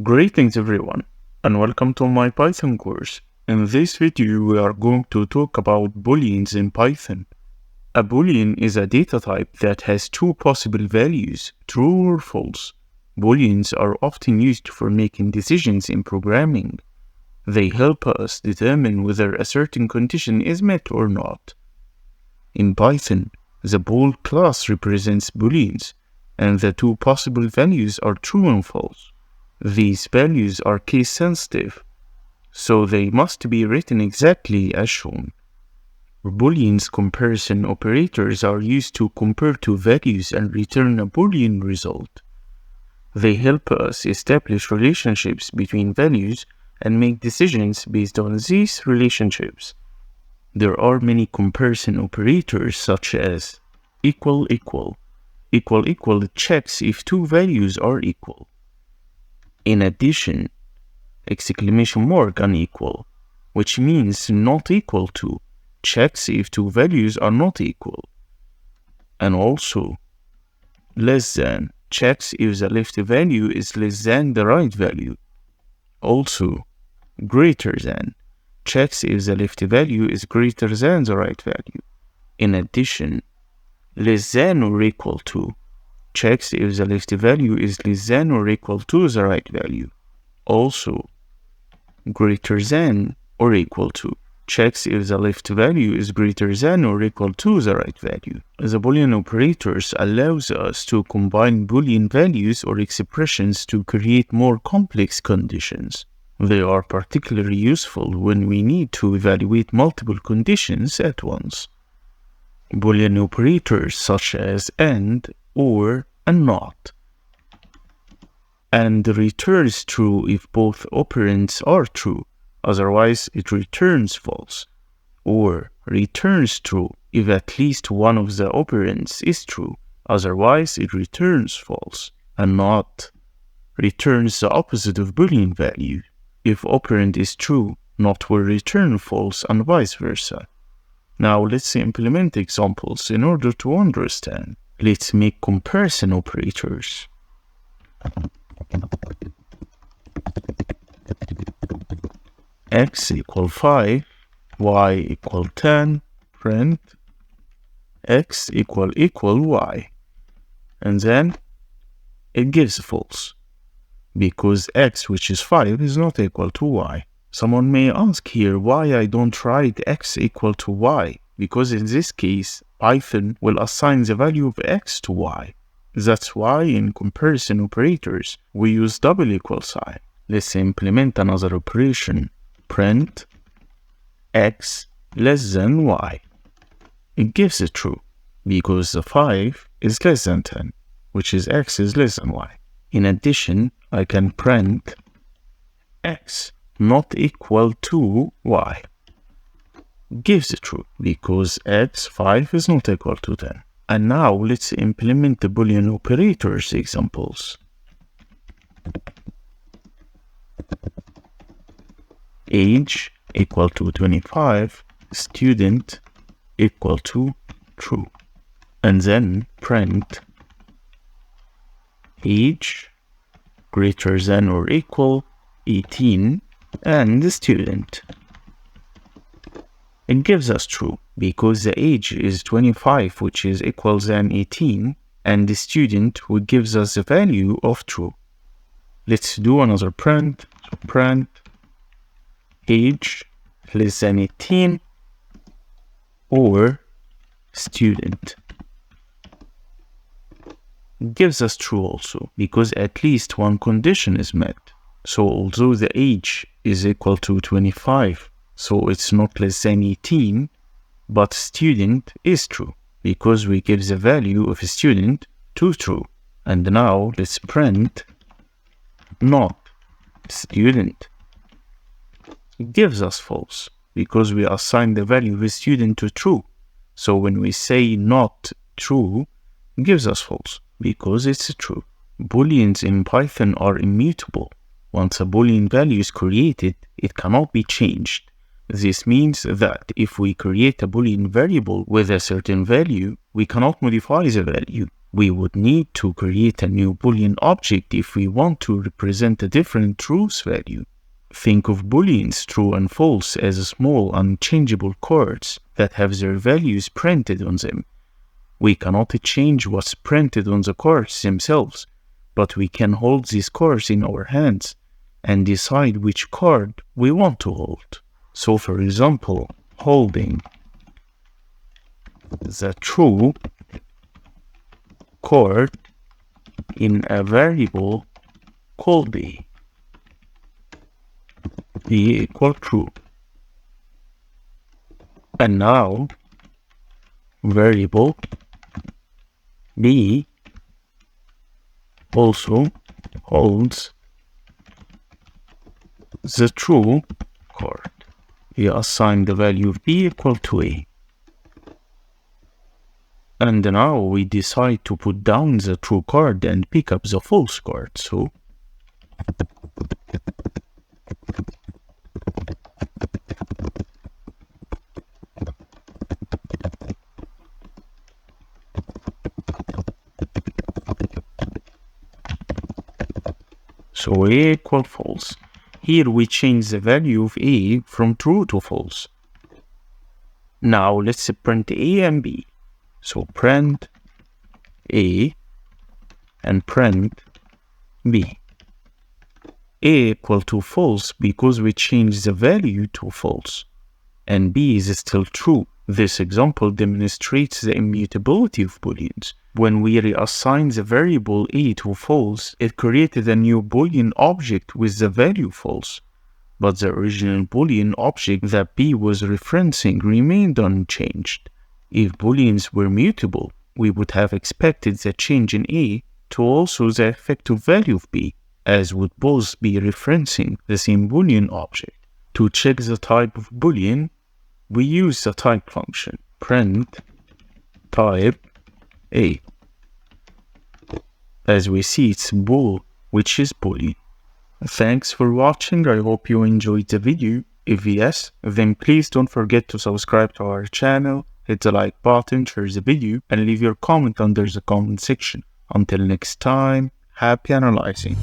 Greetings everyone, and welcome to my Python course. In this video, we are going to talk about booleans in Python. A boolean is a data type that has two possible values, true or false. Booleans are often used for making decisions in programming. They help us determine whether a certain condition is met or not. In Python, the bool class represents booleans, and the two possible values are true and false. These values are case-sensitive, so they must be written exactly as shown. Booleans comparison operators are used to compare two values and return a Boolean result. They help us establish relationships between values and make decisions based on these relationships. There are many comparison operators such as equal equal. Equal equal checks if two values are equal. In addition, exclamation mark unequal, which means not equal to, checks if two values are not equal. And also, less than checks if the left value is less than the right value. Also, greater than checks if the left value is greater than the right value. In addition, less than or equal to checks if the left value is less than or equal to the right value. Also, greater than or equal to checks if the left value is greater than or equal to the right value. The Boolean operators allows us to combine Boolean values or expressions to create more complex conditions. They are particularly useful when we need to evaluate multiple conditions at once. Boolean operators such as AND, OR, and NOT. AND returns true if both operands are true, otherwise it returns false. OR returns true if at least one of the operands is true, otherwise it returns false. And NOT returns the opposite of Boolean value. If operand is true, NOT will return false and vice versa. Now let's implement examples in order to understand. Let's make comparison operators. X equal 5, Y equal 10, print X equal Y. And then it gives false, because X, which is 5, is not equal to Y. Someone may ask here why I don't write X equal to Y, because in this case, Python will assign the value of X to Y. That's why in comparison operators, we use double equal sign. Let's implement another operation. Print X less than Y. It gives it true, because the 5 is less than 10, which is X is less than Y. In addition, I can print X not equal to Y. Gives it true, because X 5 is not equal to 10. And now let's implement the Boolean operators examples. Age equal to 25, student equal to true. And then print age greater than or equal 18 and the student. It gives us true, because the age is 25, which is equal than 18, and the student who gives us the value of true. Let's do another print. So print age less than 18 or student. It gives us true also, because at least one condition is met. So although the age is equal to 25, so it's not less than 18, but student is true, because we give the value of a student to true. And now let's print not student. It gives us false, because we assign the value of a student to true. So when we say not true, it gives us false, because it's true. Booleans in Python are immutable. Once a Boolean value is created, it cannot be changed. This means that if we create a Boolean variable with a certain value, we cannot modify the value. We would need to create a new Boolean object if we want to represent a different truth value. Think of Booleans true and false as small unchangeable chords that have their values printed on them. We cannot change what's printed on the chords themselves, but we can hold these chords in our hands and decide which chord we want to hold. So for example, holding the true chord in a variable called b equal true. And now variable b also holds the true chord. We assign the value of b equal to a. And now we decide to put down the true chord and pick up the false chord. So a equal false. Here we change the value of a from true to false. Now let's print a and b. So print a and print b. A equal to false because we changed the value to false, and b is still true. This example demonstrates the immutability of Booleans. When we reassign the variable a to false, it created a new Boolean object with the value false, but the original Boolean object that b was referencing remained unchanged. If Booleans were mutable, we would have expected the change in a to also the effective value of b, as would both be referencing the same Boolean object. To check the type of Boolean, we use the type function print type a. As we see, it's bool, which is Boolean. Thanks for watching. I hope you enjoyed the video. If yes, then please don't forget to subscribe to our channel, hit the like button, share the video, and leave your comment under the comment section. Until next time, happy analyzing.